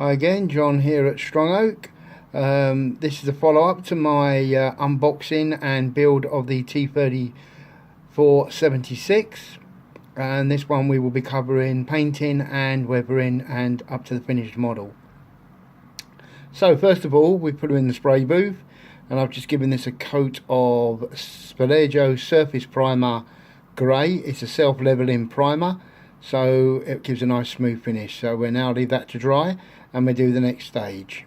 Hi again, John here at Strong Oak. This is a follow-up to my unboxing and build of the T34 76, and this one we will be covering painting and weathering and up to the finished model. So first of all, we put her in the spray booth, and I've just given this a coat of Spalleggio Surface Primer Grey. It's a self-leveling primer, so it gives a nice smooth finish. So we'll now leave that to dry and we'll do the next stage.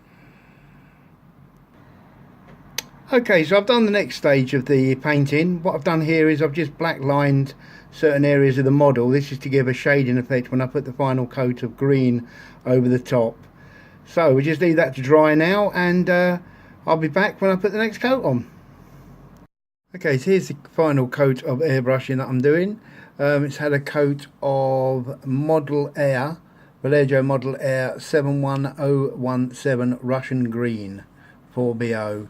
Okay, so I've done the next stage of the painting. What I've done here is I've just black lined certain areas of the model. This is to give a shading effect when I put the final coat of green over the top. So we just leave that to dry now, and I'll be back when I put the next coat on. Okay, so here's the final coat of airbrushing that I'm doing. It's had a coat of Model Air, Spalleggio Model Air 71017 Russian Green 4BO.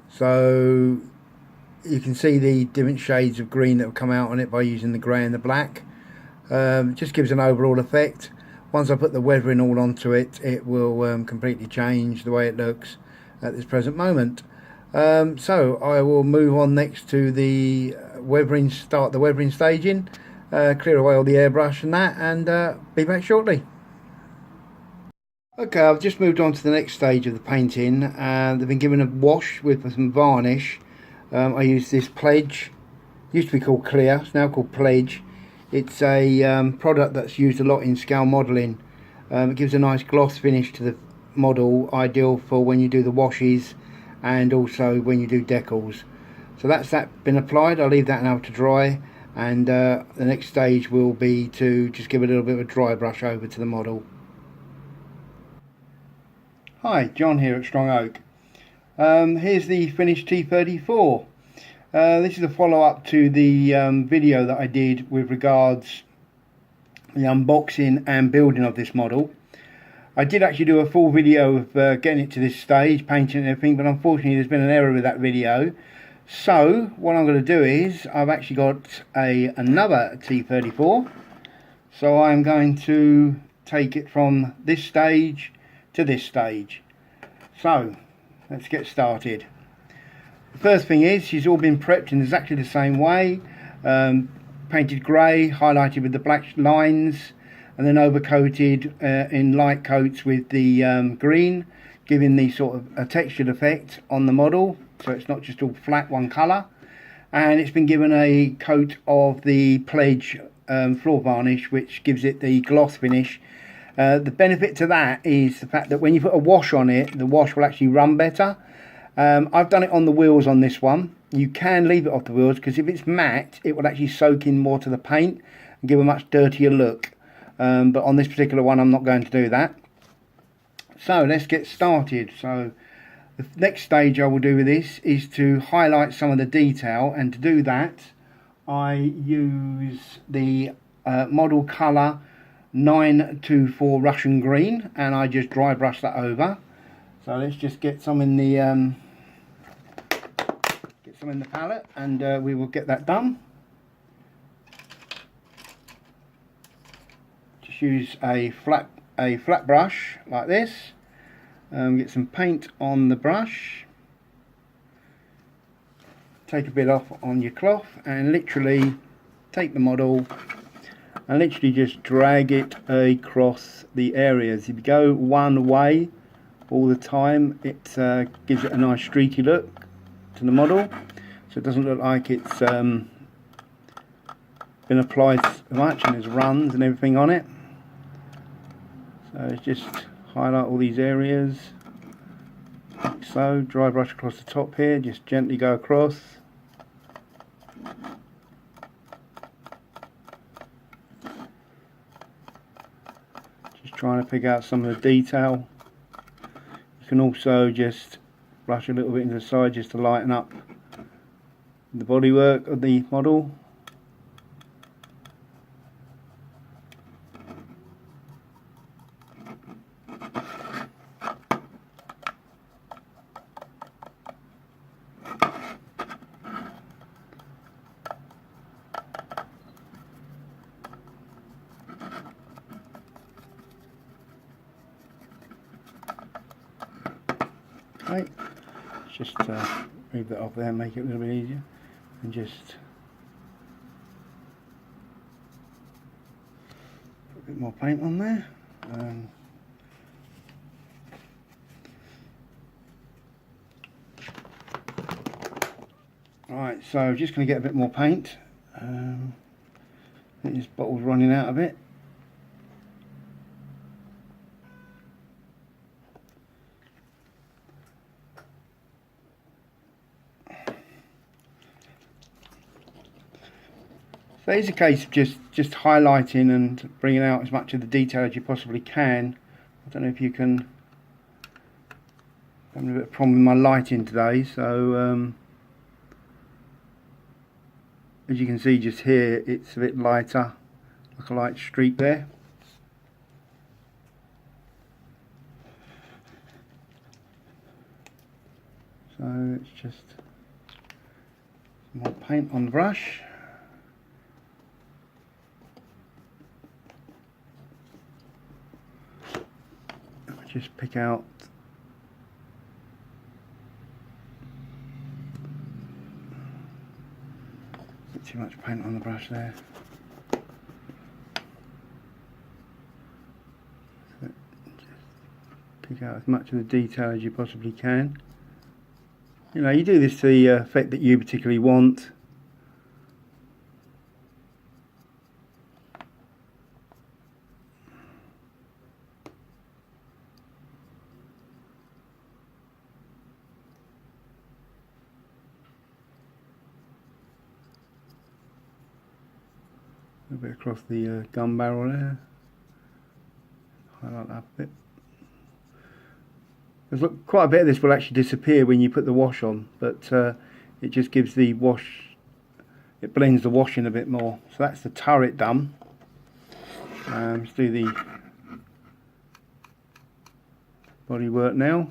So you can see the different shades of green that have come out on it by using the grey and the black. Just gives an overall effect. Once I put the weathering all onto it, it will completely change the way it looks at this present moment. So I will move on next to the weathering, start the weathering staging, clear away all the airbrush and that, and be back shortly. Okay, I've just moved on to the next stage of the painting, and they've been given a wash with some varnish. I used this Pledge, used to be called Clear, it's now called Pledge. It's a product that's used a lot in scale modelling. It gives a nice gloss finish to the model, ideal for when you do the washes and also when you do decals. So that's that been applied. I'll leave that now to dry, and the next stage will be to just give a little bit of a dry brush over to the model. Hi, John here at Strong Oak. Here's the finished T34. This is a follow-up to the video that I did with regards the unboxing and building of this model. I did actually do a full video of getting it to this stage, painting and everything, but unfortunately there's been an error with that video. So what I'm going to do is, I've actually got another T34, so I'm going to take it from this stage to this stage. So let's get started. The first thing is, she's all been prepped in exactly the same way, painted grey, highlighted with the black lines, and then overcoated in light coats with the green, giving the sort of a textured effect on the model, so it's not just all flat one colour. And it's been given a coat of the Pledge floor varnish, which gives it the gloss finish. The benefit to that is the fact that when you put a wash on it, the wash will actually run better. I've done it on the wheels on this one. You can leave it off the wheels, because if it's matte, it will actually soak in more to the paint and give a much dirtier look. But on this particular one, I'm not going to do that. So let's get started. So the next stage I will do with this is to highlight some of the detail, and to do that I use the model colour 924 Russian Green, and I just dry brush that over. So let's just get some in the palette, and we will get that done. Just use a flat brush like this. Get some paint on the brush. Take a bit off on your cloth, and literally take the model and literally just drag it across the areas. If you go one way all the time, it gives it a nice streaky look to the model, so it doesn't look like it's been applied so much and there's runs and everything on it. So just highlight all these areas like so. Dry brush across the top here, just gently go across. Trying to pick out some of the detail. You can also just brush a little bit into the side just to lighten up the bodywork of the model. Okay, let's just move that off there and make it a little bit easier, and just put a bit more paint on there. Right, so just going to get a bit more paint. I think this bottle's running out of it. So it's a case of just highlighting and bringing out as much of the detail as you possibly can. I don't know if you can. I'm having a bit of a problem with my lighting today, so as you can see just here, it's a bit lighter, like a light streak there. So it's just some more paint on the brush. Just pick out not too much paint on the brush there. So just pick out as much of the detail as you possibly can. You know, you do this to the effect that you particularly want. A bit across the gun barrel there. Highlight that a bit. There's quite a bit of this will actually disappear when you put the wash on, but it just gives the wash, it blends the wash in a bit more. So that's the turret done. Let's do the body work now.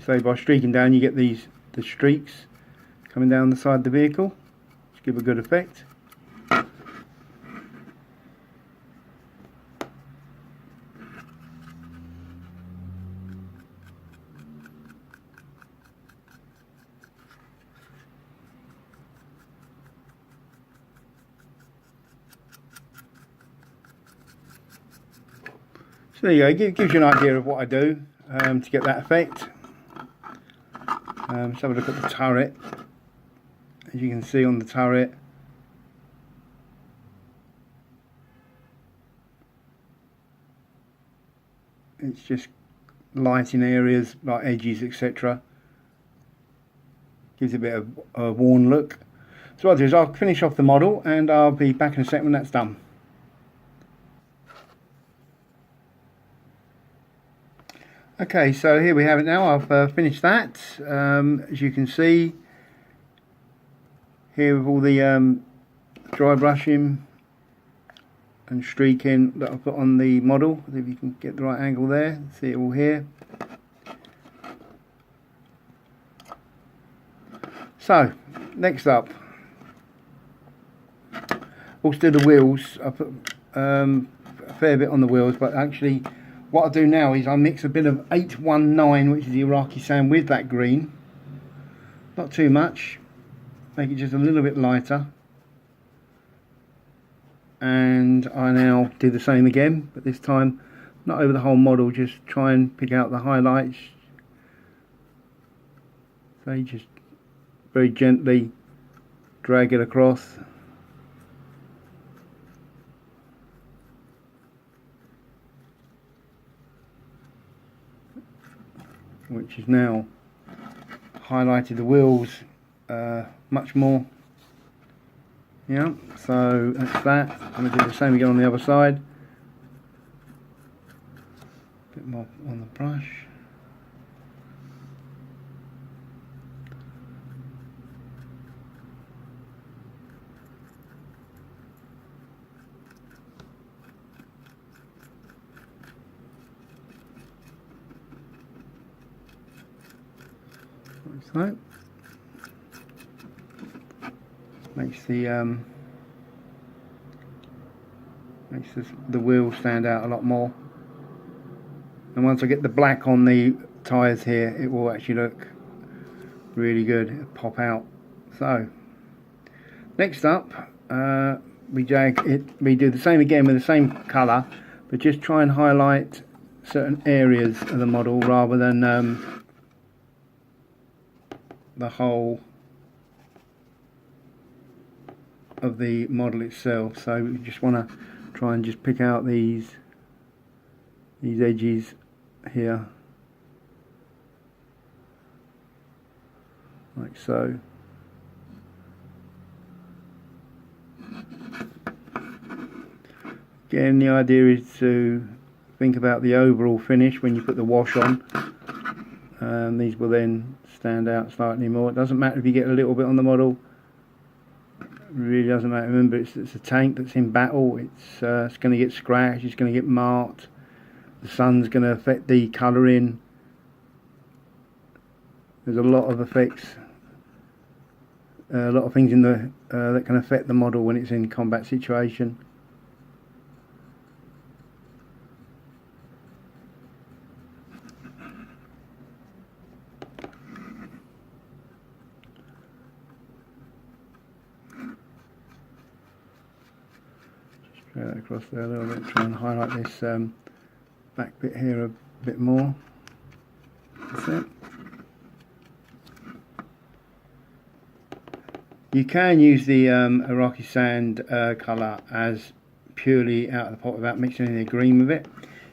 So by streaking down you get the streaks coming down the side of the vehicle, which give a good effect. So there you go, gives you an idea of what I do to get that effect. Let's have a look at the turret. As you can see on the turret, it's just lighting areas like edges, etc. Gives a bit of a worn look. So what I'll do is I'll finish off the model and I'll be back in a second when that's done. Okay, so here we have it now. I've finished that. As you can see here with all the dry brushing and streaking that I've put on the model. If you can get the right angle there, see it all here. So next up, we'll do the wheels. I put a fair bit on the wheels, but actually what I'll do now is I'll mix a bit of 819, which is the Iraqi sand, with that green. Not too much. Make it just a little bit lighter. And I now do the same again, but this time not over the whole model, just try and pick out the highlights. So you just very gently drag it across. Which is now highlighted the wheels much more. Yeah, so that's that. I'm going to do the same again on the other side. A bit more on the brush. Like so. Makes the Makes the wheels stand out a lot more. And once I get the black on the tyres here, it will actually look really good. It'll pop out. So next up, we do the same again with the same colour, but just try and highlight certain areas of the model rather than the whole of the model itself. So we just want to try and just pick out these edges here, like so. Again, the idea is to think about the overall finish when you put the wash on. These will then stand out slightly more. It doesn't matter if you get a little bit on the model. It really doesn't matter. Remember, it's a tank that's in battle. It's going to get scratched. It's going to get marked. The sun's going to affect the colouring. There's a lot of effects, a lot of things in the that can affect the model when it's in combat situation. Straight that across there a little bit. Try and highlight this back bit here a bit more. That's it. You can use the Iraqi sand colour as purely out of the pot without mixing any green with it,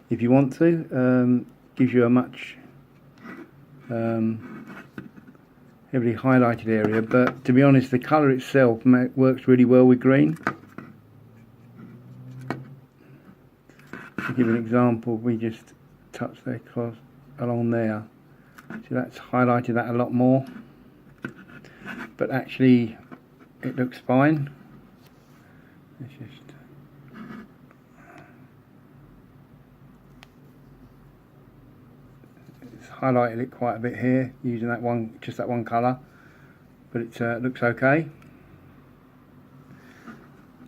if you want to. Gives you a much heavily highlighted area, but to be honest, the colour itself works really well with green. To give an example, we just touch that across along there, so that's highlighted that a lot more, but actually it looks fine. It's highlighted it quite a bit here using that one, just that one colour, but it looks okay.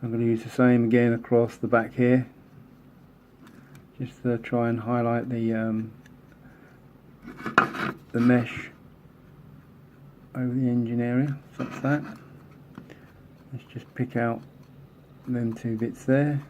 I'm going to use the same again across the back here, just to try and highlight the mesh over the engine area. So that's that. Let's just pick out them two bits there.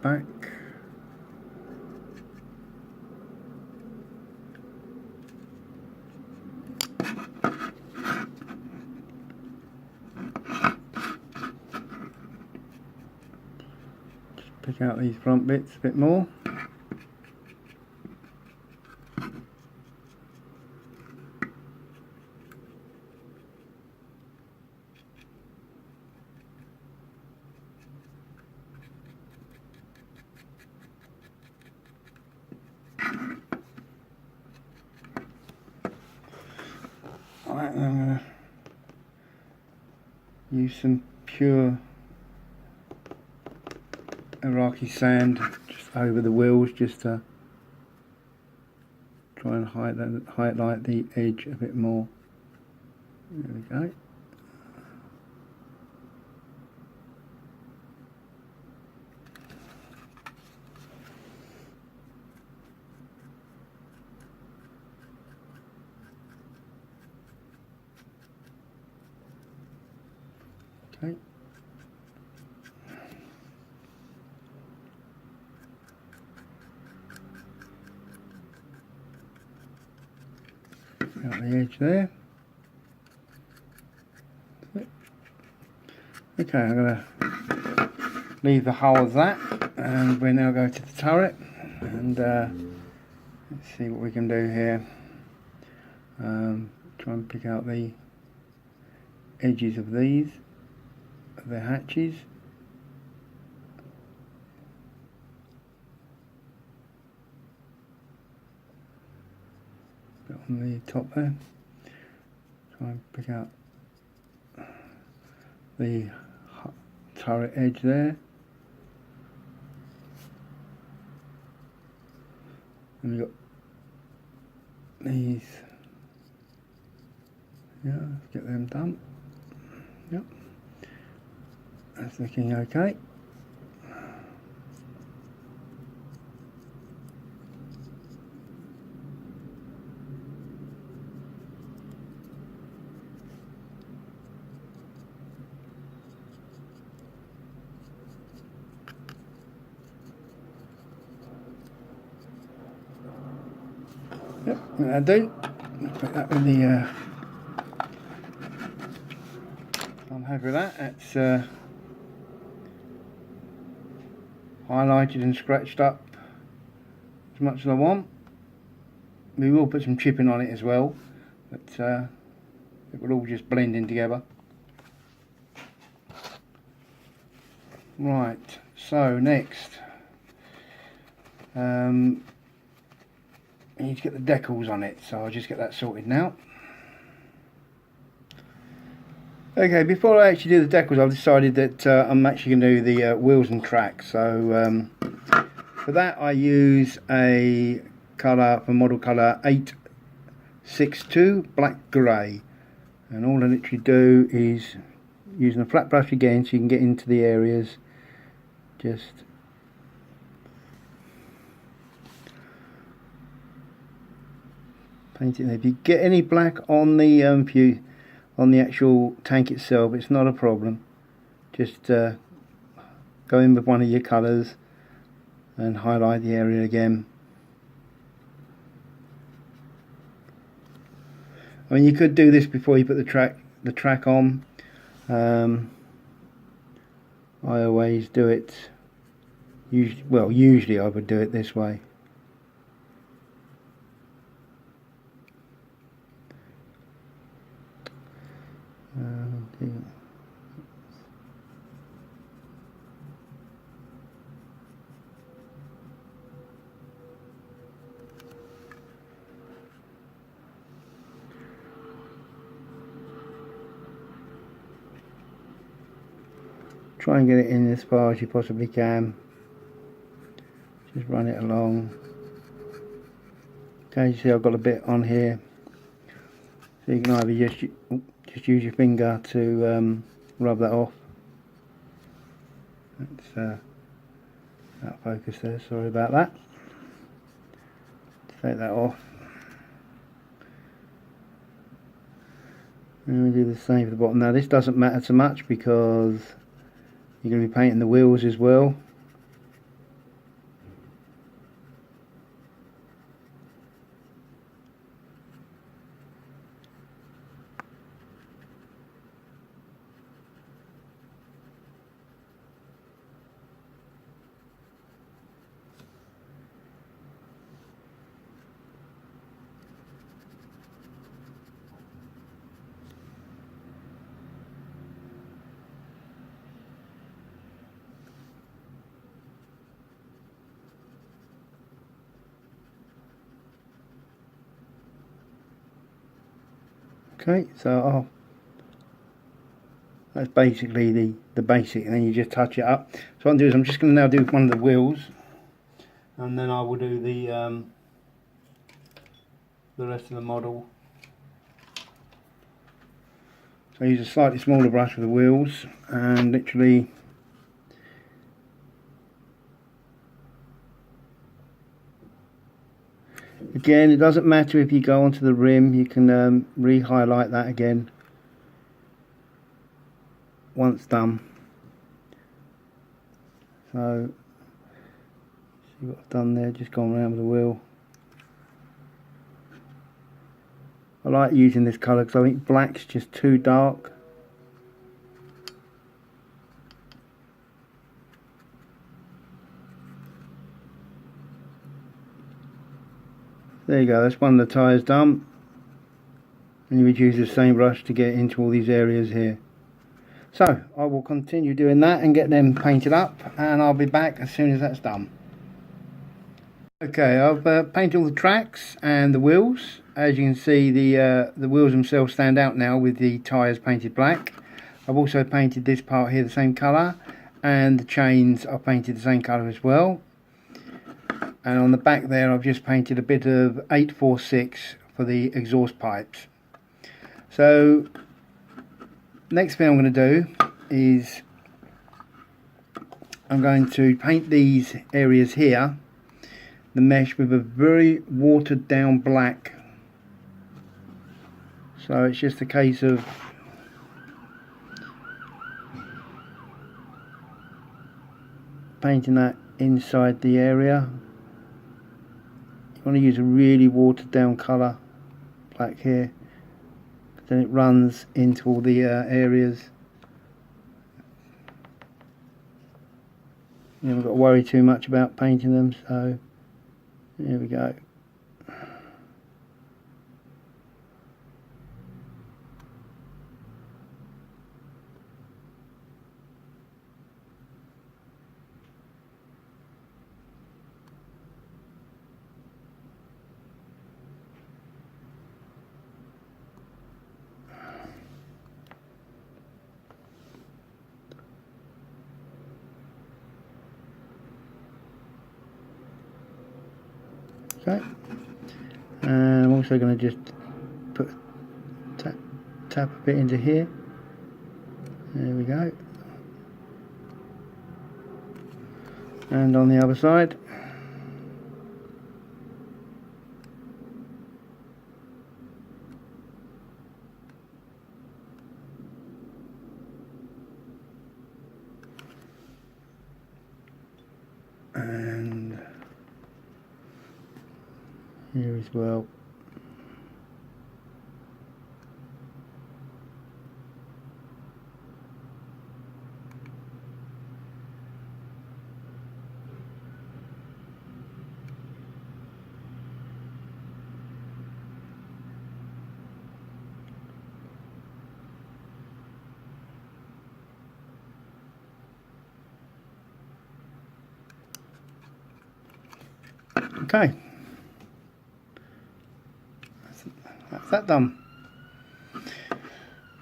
Back. Just pick out these front bits a bit more. Alright, I'm going to use some pure Iraqi sand just over the wheels, just to try and highlight the edge a bit more. There we go. Okay. Out the edge there. Okay, I'm going to leave the hull as that, and we now go to the turret, and let's see what we can do here. Try and pick out the edges of these, of the hatches. on the top there. Try and pick out the turret edge there. And we've got these. Yeah, let's get them done. Yep, that's looking okay. Yep, that'll do. Put that in the. I'm happy with that. That's highlighted and scratched up as much as I want. We will put some chipping on it as well, but it will all just blend in together. Right, so next I need to get the decals on it, so I'll just get that sorted now. Okay, before I actually do the decals, I've decided that I'm actually going to do the wheels and tracks. So for that I use a colour, for model colour 862 black grey, and all I literally do is using a flat brush again, so you can get into the areas, just paint it there. If you get any black on the on the actual tank itself, it's not a problem. Just go in with one of your colours and highlight the area again. I mean, you could do this before you put the track on. I always do it. Usually I would do it this way. Try and get it in as far as you possibly can. Just run it along. Okay, you see I've got a bit on here, so you can either just use your finger to rub that off. That's out of focus there, sorry about that. Take that off. And we do the same for the bottom. Now this doesn't matter so much because you're going to be painting the wheels as well. Okay, so that's basically the basic, and then you just touch it up. So what I'm doing is I'm just going to now do one of the wheels, and then I will do the rest of the model. So I use a slightly smaller brush for the wheels, and literally again, it doesn't matter if you go onto the rim, you can re-highlight that again once done. So, see what I've done there, just gone around with the wheel. I like using this colour because I think black's just too dark. There you go, that's one of the tyres done. And you would use the same brush to get into all these areas here. So, I will continue doing that and get them painted up, and I'll be back as soon as that's done. Okay, I've painted all the tracks and the wheels. as you can see, the wheels themselves stand out now with the tyres painted black. I've also painted this part here the same colour, and the chains are painted the same colour as well. And on the back there I've just painted a bit of 846 for the exhaust pipes. So next thing I'm going to do is I'm going to paint these areas here, the mesh, with a very watered down black. So it's just a case of painting that inside the area. You want to use a really watered down colour, black here, then it runs into all the areas. You haven't got to worry too much about painting them, so there we go. Okay, and I'm also going to just put tap a bit into here. There we go. And on the other side. And here as well. Okay, that's that done.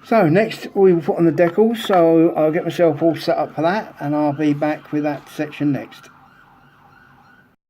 So next we will put on the decals, so I'll get myself all set up for that and I'll be back with that section next.